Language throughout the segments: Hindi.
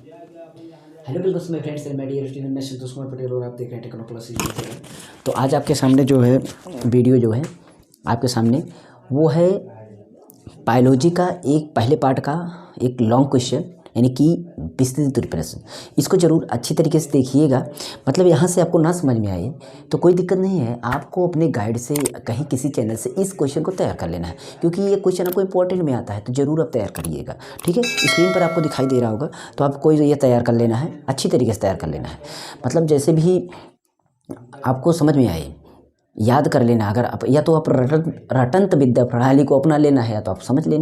हेलो बिल्कुल मेरे फ्रेंड्स मैं डियर स्टूडेंट मैं संतोष कुमार पटेल और आप देख रहे हैं टेक्नो प्लस। तो आज आपके सामने जो है वीडियो जो है आपके सामने वो है बायोलॉजी का एक पहले पार्ट का एक लॉन्ग क्वेश्चन यानी कि विस्तृत प्रश्न। इसको ज़रूर अच्छी तरीके से देखिएगा, मतलब यहाँ से आपको ना समझ में आए तो कोई दिक्कत नहीं है, आपको अपने गाइड से कहीं किसी चैनल से इस क्वेश्चन को तैयार कर लेना है, क्योंकि ये क्वेश्चन आपको इंपॉर्टेंट में आता है तो ज़रूर आप तैयार करिएगा। ठीक है, स्क्रीन पर आपको दिखाई दे रहा होगा, तो आपको ये तैयार कर लेना है, अच्छी तरीके से तैयार कर लेना है, मतलब जैसे भी आपको समझ में आए याद कर लेना। अगर आप या तो आप रटंत विद्या प्रणाली को अपना लेना है या तो आप समझने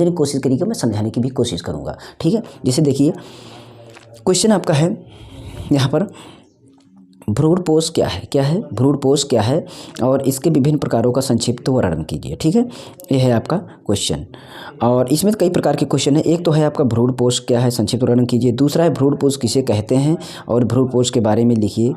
की कोशिश करिएगा, मैं समझाने की भी कोशिश करूँगा। ठीक है, जैसे देखिए क्वेश्चन आपका है यहाँ पर, भ्रूणपोष क्या है भ्रूणपोष क्या है और इसके विभिन्न प्रकारों का संक्षिप्त वर्णन कीजिए। ठीक है, ये है आपका क्वेश्चन और इसमें कई प्रकार के क्वेश्चन है। एक तो है आपका भ्रूणपोष क्या है, संक्षिप्त वर्णन कीजिए। दूसरा है भ्रूणपोष किसे कहते हैं और भ्रूणपोष के बारे में लिखिए,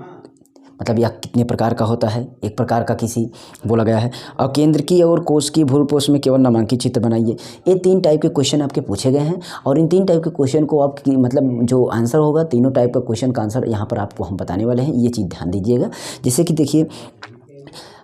मतलब यह कितने प्रकार का होता है, एक प्रकार का किसी बोला गया है। और केंद्रकीय और कोशिकीय भ्रूणपोष में केवल नामांकित चित्र बनाइए। ये 3 टाइप के क्वेश्चन आपके पूछे गए हैं और इन 3 टाइप के क्वेश्चन को आप मतलब जो आंसर होगा, तीनों टाइप का क्वेश्चन का आंसर यहाँ पर आपको हम बताने वाले हैं, ये चीज़ ध्यान दीजिएगा। जैसे कि देखिए,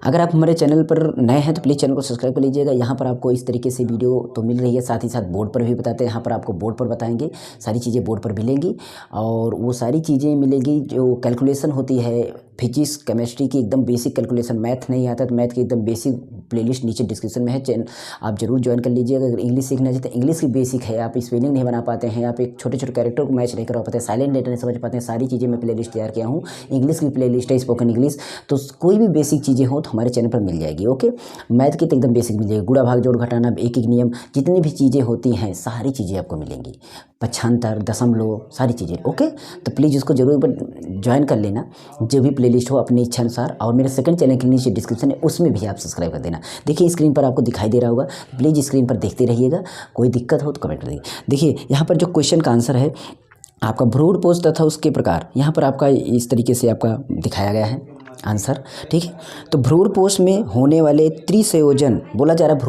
अगर आप हमारे चैनल पर नए हैं तो प्लीज़ चैनल को सब्सक्राइब कर लीजिएगा। यहाँ पर आपको इस तरीके से वीडियो तो मिल रही है, साथ ही साथ बोर्ड पर भी बताते हैं। यहाँ पर आपको बोर्ड पर बताएंगे, सारी चीज़ें बोर्ड पर मिलेंगी और वो सारी चीज़ें मिलेगी जो कैलकुलेशन होती है फिजिक्स केमिस्ट्री की, एकदम बेसिक कैलकुलेशन। मैथ नहीं आता तो मैथ की एकदम बेसिक प्लेलिस्ट नीचे डिस्क्रिप्शन में है, चैनल आप जरूर ज्वाइन कर लीजिएगा। अगर इंग्लिश सीखना चाहिए तो इंग्लिश की बेसिक है, आप स्पेलिंग नहीं बना पाते हैं, आप एक छोटे छोटे कैरेक्टर को मैच नहीं करवा पाते, साइलेंट लेटर नहीं समझ पाते हैं, सारी चीज़ें मैं प्लेलिस्ट तैयार किया हूँ। इंग्लिश की प्लेलिस्ट है, स्पोकन इंग्लिश, तो कोई भी बेसिक चीज़ें हो तो हमारे चैनल पर मिल जाएगी। ओके, मैथ की तो एकदम बेसिक मिल जाएगी, गुणा भाग जोड़ घटाना, एक एक नियम, जितनी भी चीज़ें होती हैं सारी चीज़ें आपको मिलेंगी, पक्षांतर, दशमलव, सारी चीज़ें। ओके, तो प्लीज़ इसको जरूर ज्वाइन कर लेना, जो भी प्लेलिस्ट हो अपनी इच्छा अनुसार। और मेरे सेकंड चैनल के नीचे डिस्क्रिप्शन है, उसमें भी आप सब्सक्राइब कर देना। देखिए स्क्रीन पर आपको दिखाई दे रहा होगा, प्लीज़ स्क्रीन पर देखते रहिएगा, कोई दिक्कत हो तो कमेंट कर दीजिए। देखिए यहाँ पर जो क्वेश्चन का आंसर है आपका भ्रूणपोष तथा उसके प्रकार, यहाँ पर आपका इस तरीके से आपका दिखाया गया है आंसर। ठीक है, तो भ्रूणपोष में होने वाले त्रिसंयोजन बोला जा रहा है।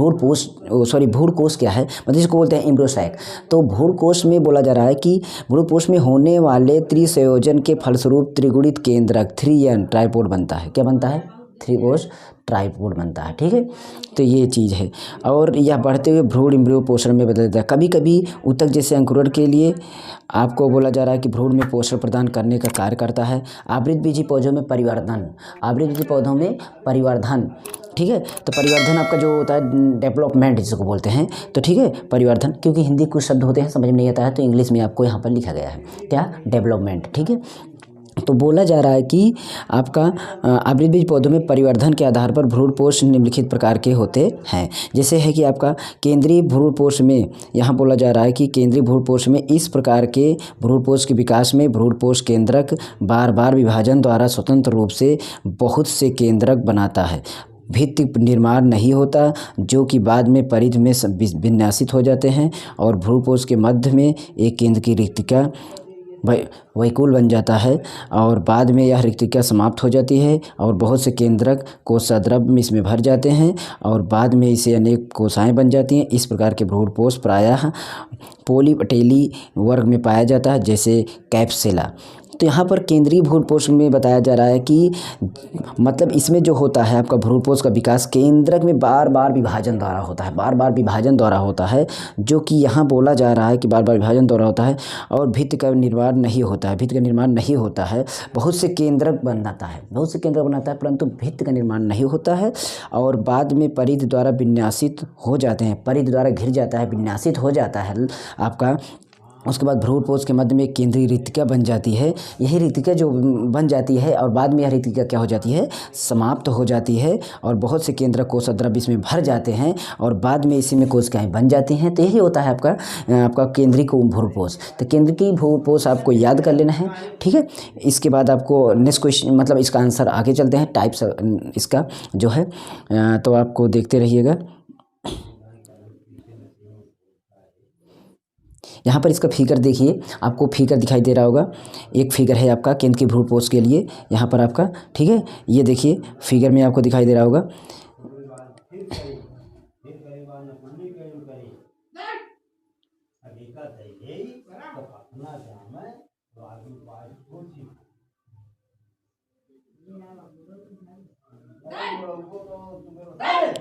भ्रूणकोष क्या है, मतलब इसको बोलते हैं एम्ब्रियोसाइक। तो भ्रूणकोष में बोला जा रहा है कि भ्रूणपोष में होने वाले त्रिसंयोजन के फलस्वरूप त्रिगुणित केंद्रक 3n ट्राइपोड बनता है। क्या बनता है? त्रिकोश ट्राइपोड बनता है। ठीक है, तो ये चीज़ है। और यह बढ़ते हुए भ्रूण एम्ब्रियो पोषण में बदल जाता है। कभी कभी ऊतक जैसे अंकुरण के लिए आपको बोला जा रहा है कि भ्रूण में पोषण प्रदान करने का कार्य करता है। आवृतबीजी पौधों में परिवर्धन, आवृतबीजी पौधों में परिवर्धन। ठीक है, तो परिवर्धन आपका जो होता है डेवलपमेंट जिसको बोलते हैं, तो ठीक है परिवर्धन, क्योंकि हिंदी कुछ शब्द होते हैं समझ में नहीं आता है तो इंग्लिश में आपको यहाँ पर लिखा गया है क्या, डेवलपमेंट। ठीक है, तो बोला जा रहा है कि आपका आवृतबीज पौधों में परिवर्धन के आधार पर भ्रूणपोष निम्नलिखित प्रकार के होते हैं। जैसे है कि आपका केंद्रीय भ्रूणपोष में, यहाँ बोला जा रहा है कि केंद्रीय भ्रूणपोष में इस प्रकार के भ्रूणपोष के विकास में भ्रूणपोष केंद्रक बार बार विभाजन द्वारा स्वतंत्र रूप से बहुत से केंद्रक बनाता है। भित्ति निर्माण नहीं होता, जो कि बाद में परिधि में विन्यासित हो जाते हैं और भ्रूणपोष के मध्य में एक केंद्र की रिक्तिका वैकुल बन जाता है और बाद में यह रिक्तिका समाप्त हो जाती है और बहुत से केंद्रक कोशाद्रव्य में इसमें भर जाते हैं और बाद में इसे अनेक कोशाएं बन जाती हैं। इस प्रकार के भ्रूणपोष प्रायः पोलीपटेली वर्ग में पाया जाता है, जैसे कैप्सेला। तो यहाँ पर केंद्रीय भ्रूणपोष में बताया जा रहा है कि मतलब इसमें जो होता है आपका भ्रूणपोष का विकास केंद्रक में बार बार विभाजन द्वारा होता है, बार बार विभाजन द्वारा होता है, जो कि यहाँ बोला जा रहा है कि बार बार विभाजन द्वारा होता है और भित्ति का निर्माण नहीं होता है। भित्ति का निर्माण नहीं होता है, बहुत से केंद्रक बनाता है, बहुत से केंद्रक बनाता है, परंतु भित्ति का निर्माण नहीं होता है और बाद में परिधि द्वारा विन्यासित हो जाते हैं, परिधि द्वारा घिर जाता है, विन्यासित हो जाता है आपका। उसके बाद भ्रूणपोष के मध्य में एक केंद्रीय रिक्तिका बन जाती है। यही रिक्तिका जो बन जाती है और बाद में यह रिक्तिका क्या हो जाती है, समाप्त हो जाती है और बहुत से केंद्रक कोशाद्रव्य इसमें भर जाते हैं और बाद में इसी में कोशिकाएं बन जाती हैं। तो यही होता है आपका केंद्रीय भ्रूणपोष। तो केंद्रीय भ्रूणपोष आपको याद कर लेना है। ठीक है, इसके बाद आपको नेक्स्ट क्वेश्चन, मतलब इसका आंसर आगे चलते हैं, टाइप्स इसका जो है, तो आपको देखते रहिएगा। यहाँ पर इसका फिगर देखिए, आपको फिगर दिखाई दे रहा होगा, एक फिगर है आपका केंद्र के भ्रूणपोष के लिए यहाँ पर आपका। ठीक है, ये देखिए फिगर में आपको दिखाई दे रहा होगा।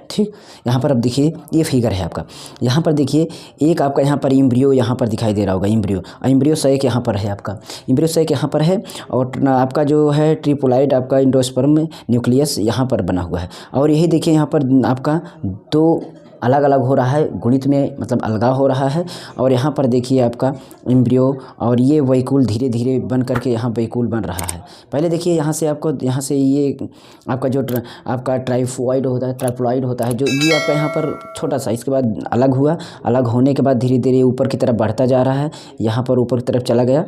ठीक। यहाँ पर अब देखिए ये फिगर है आपका। यहाँ पर देखिए एक आपका यहाँ पर एम्ब्रियो यहाँ पर दिखाई दे रहा होगा, एम्ब्रियो सैक यहाँ पर है आपका, एम्ब्रियो सैक यहाँ पर है। और आपका जो है ट्रिपोलाइड आपका एंडोस्पर्म न्यूक्लियस यहाँ पर बना हुआ है। और यही देखिए यहाँ पर आपका दो अलग अलग हो रहा है, गुणित में मतलब अलगाव हो रहा है। और यहाँ पर देखिए आपका एम्ब्रियो और ये वैक्यूल धीरे धीरे बन करके यहाँ वैक्यूल बन रहा है। पहले देखिए यहाँ से आपको यहाँ से ये आपका जो आपका ट्राइफॉइड होता है, ट्राइप्लॉइड होता है, जो ये आपका यहाँ पर छोटा सा, इसके बाद अलग हुआ, अलग होने के बाद धीरे धीरे ऊपर की तरफ बढ़ता जा रहा है, यहाँ पर ऊपर की तरफ चला गया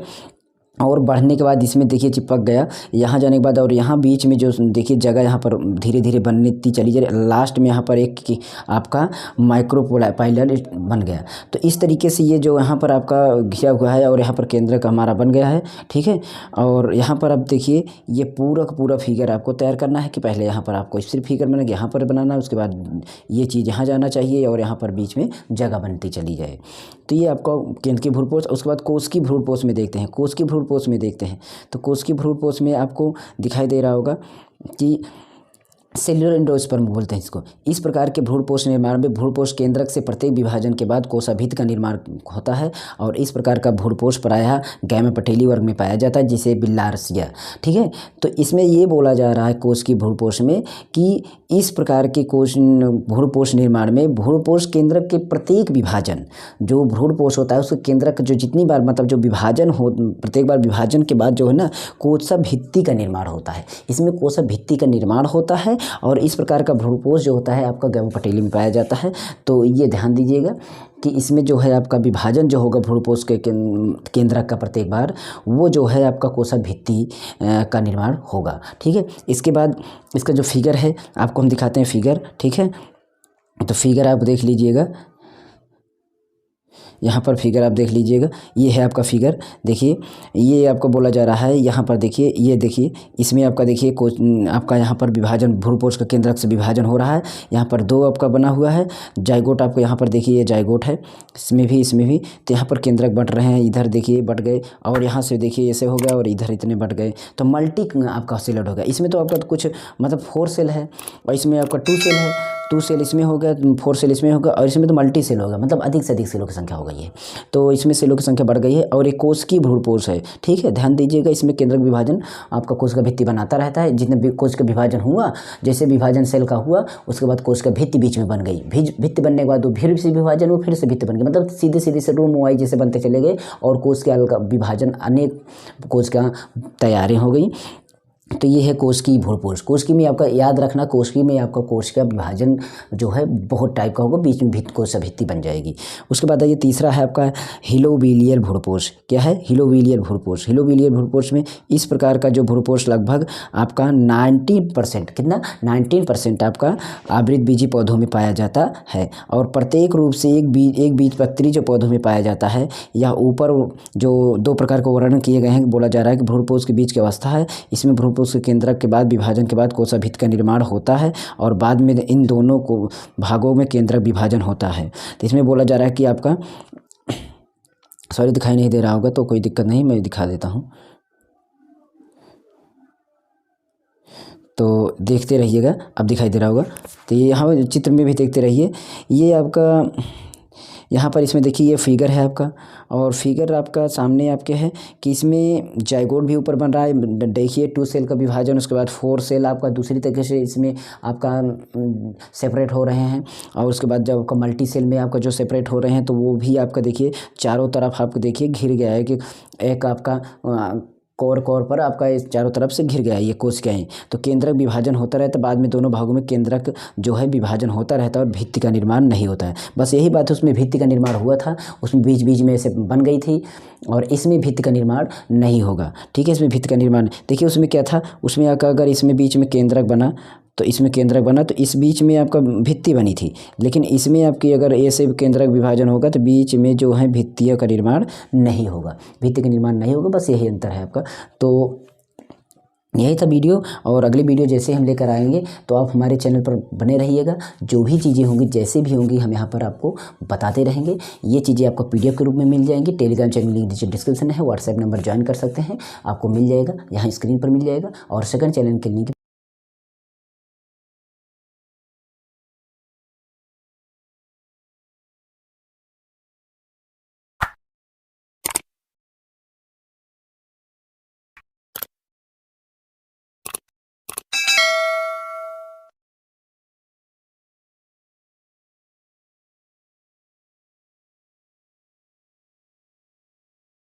और बढ़ने के बाद इसमें देखिए चिपक गया यहाँ जाने के बाद। और यहाँ बीच में जो देखिए जगह यहाँ पर धीरे धीरे बनती चली जा रही, लास्ट में यहाँ पर एक की आपका माइक्रोपाइलर बन गया। तो इस तरीके से ये जो यहाँ पर आपका घिरा हुआ है और यहाँ पर केंद्र का हमारा बन गया है, ठीक है। और यहाँ पर अब देखिए ये पूरा का पूरा फिगर आपको तैयार करना है कि पहले यहाँ पर आपको सिर्फ फिगर बना यहाँ पर बनाना है, उसके बाद ये चीज़ यहाँ जाना चाहिए और यहाँ पर बीच में जगह बनती चली जाए। तो ये आपका केंद्र की भ्रूणपोष। उसके बाद कोश की भ्रूणपोष में देखते हैं, कोश की भ्रूणपोष में देखते हैं। तो कोश की भ्रूणपोष में आपको दिखाई दे रहा होगा कि सेल्युलर एंडोस्पर्म बोलते हैं इसको। इस प्रकार के भ्रूणपोष निर्माण में भ्रूणपोष केंद्रक से प्रत्येक विभाजन के बाद कोशाभित्ति का निर्माण होता है। और इस प्रकार का भ्रूणपोष प्रायः गैमेटोपैथी वर्ग में पाया जाता है, जिसे बिल्लार्सिया, ठीक है। तो इसमें ये बोला जा रहा है कोश की भ्रूणपोष में कि इस प्रकार के भ्रूणपोष निर्माण में भ्रूणपोष केंद्रक के प्रत्येक विभाजन, जो भ्रूणपोष होता है उसके केंद्रक जो जितनी बार मतलब जो विभाजन हो, प्रत्येक बार विभाजन के बाद जो है ना कोशाभित्ति का निर्माण होता है। इसमें कोशाभित्ति का निर्माण होता है और इस प्रकार का भ्रूणपोष जो होता है आपका गैमेटोपैथी में पाया जाता है। तो ये ध्यान दीजिएगा कि इसमें जो है आपका विभाजन जो होगा भ्रूणपोष के केंद्रक का प्रत्येक बार, वो जो है आपका कोशाभित्ति का निर्माण होगा, ठीक है। इसके बाद इसका जो फिगर है आपको हम दिखाते हैं फिगर, ठीक है। तो फिगर आप देख लीजिएगा, यहाँ पर फिगर आप देख लीजिएगा, ये है आपका फिगर। देखिए ये आपको बोला जा रहा है, यहाँ पर देखिए, ये देखिए इसमें आपका देखिए आपका यहाँ पर विभाजन भ्रूणपोष का केंद्रक से विभाजन हो रहा है। यहाँ पर दो आपका बना हुआ है जाइगोट, आपको यहाँ पर देखिए ये जाइगोट है, इसमें भी। तो यहाँ पर केंद्रक बट रहे हैं, इधर देखिए बट गए और यहाँ से देखिए ऐसे हो गया और इधर इतने बट गए। तो मल्टी आपका सेलड होगा। इसमें तो आपका कुछ मतलब 4 सेल है और इसमें आपका 2 सेल है, 2 सेल इसमें हो गया, 4 सेल इसमें होगा और इसमें तो मल्टी सेल होगा, मतलब अधिक से अधिक सेलों की संख्या हो गई है। तो इसमें सेलों की संख्या बढ़ गई है और एक कोश की भ्रूणपोष है, ठीक है। ध्यान दीजिएगा, इसमें केंद्रक विभाजन आपका कोश का भित्ति बनाता रहता है। जितने कोश का विभाजन हुआ, जैसे विभाजन सेल का हुआ उसके बाद कोश का भित्ति बीच में बन गई, भित्ति बनने के बाद वो फिर से विभाजन हुआ, फिर से भित्ति बन गई, मतलब सीधे सीधे से रूम वाई जैसे बनते चले गए और कोश के अलग विभाजन अनेक कोश का तैयारी हो गई। तो ये है कोश की भ्रूणपोष। कोश की में आपका याद रखना, कोश की में आपका कोश का विभाजन जो है बहुत टाइप का होगा, बीच में कोशाभित्ति बन जाएगी। उसके बाद ये तीसरा है आपका हिलोविलियर भ्रूणपोष। क्या है? हिलोविलियर भ्रूणपोष। हिलोविलियर भ्रूणपोष में इस प्रकार का जो भ्रूणपोष लगभग आपका 19%, कितना 19% आपका आवृतबीजी पौधों में पाया जाता है। और प्रत्येक रूप से एक बीजपत्री जो पौधों में पाया जाता है, या ऊपर जो 2 प्रकार के वर्णन किए गए हैं, बोला जा रहा है कि भ्रूणपोष के बीच की अवस्था है। इसमें भ्रूणपोष के केंद्रक के बाद विभाजन के बाद कोशाभित्ति का निर्माण होता है और बाद में इन दोनों को भागों में केंद्रक विभाजन होता है। तो इसमें बोला जा रहा है कि आपका दिखाई नहीं दे रहा होगा तो कोई दिक्कत नहीं, मैं दिखा देता हूँ। तो देखते रहिएगा, अब दिखाई दे रहा होगा। तो ये यहाँ चित्र में भी देखते रहिए। ये आपका यहाँ पर इसमें देखिए ये फिगर है आपका, और फिगर आपका सामने आपके है कि इसमें जाइगोट भी ऊपर बन रहा है। देखिए 2 सेल का विभाजन, उसके बाद 4 सेल आपका दूसरी तरीके से इसमें आपका सेपरेट हो रहे हैं। और उसके बाद जब आपका मल्टी सेल में आपका जो सेपरेट हो रहे हैं तो वो भी आपका देखिए चारों तरफ आपको देखिए घिर गया है कि एक आपका कोर पर आपका इस चारों तरफ से घिर गया है ये कोशिकाएं। तो केंद्रक विभाजन होता रहता है, बाद में दोनों भागों में केंद्रक जो है विभाजन होता रहता है और भित्ति का निर्माण नहीं होता है। बस यही बात है, उसमें भित्ति का निर्माण हुआ था, उसमें बीच बीच में ऐसे बन गई थी, और इसमें भित्ति का निर्माण नहीं होगा, ठीक है। इसमें भित्ति का निर्माण देखिए, उसमें क्या था, उसमें अगर इसमें बीच में केंद्रक बना तो इसमें केंद्रक बना तो इस बीच में आपका भित्ति बनी थी, लेकिन इसमें आपकी अगर ऐसे केंद्रक विभाजन होगा तो बीच में जो है भित्तियों का निर्माण नहीं होगा, भित्ति का निर्माण नहीं होगा। बस यही अंतर है आपका। तो यही था वीडियो, और अगली वीडियो जैसे हम लेकर आएंगे तो आप हमारे चैनल पर बने रहिएगा। जो भी चीज़ें होंगी, जैसे भी होंगी, हम यहाँ पर आपको बताते रहेंगे। ये चीज़ें आपको PDF के रूप में मिल जाएंगी। टेलीग्राम चैनल लिंक नीचे डिस्क्रिप्शन है, व्हाट्सएप नंबर ज्वाइन कर सकते हैं, आपको मिल जाएगा, यहाँ स्क्रीन पर मिल जाएगा। और सेकंड चैनल के लिंक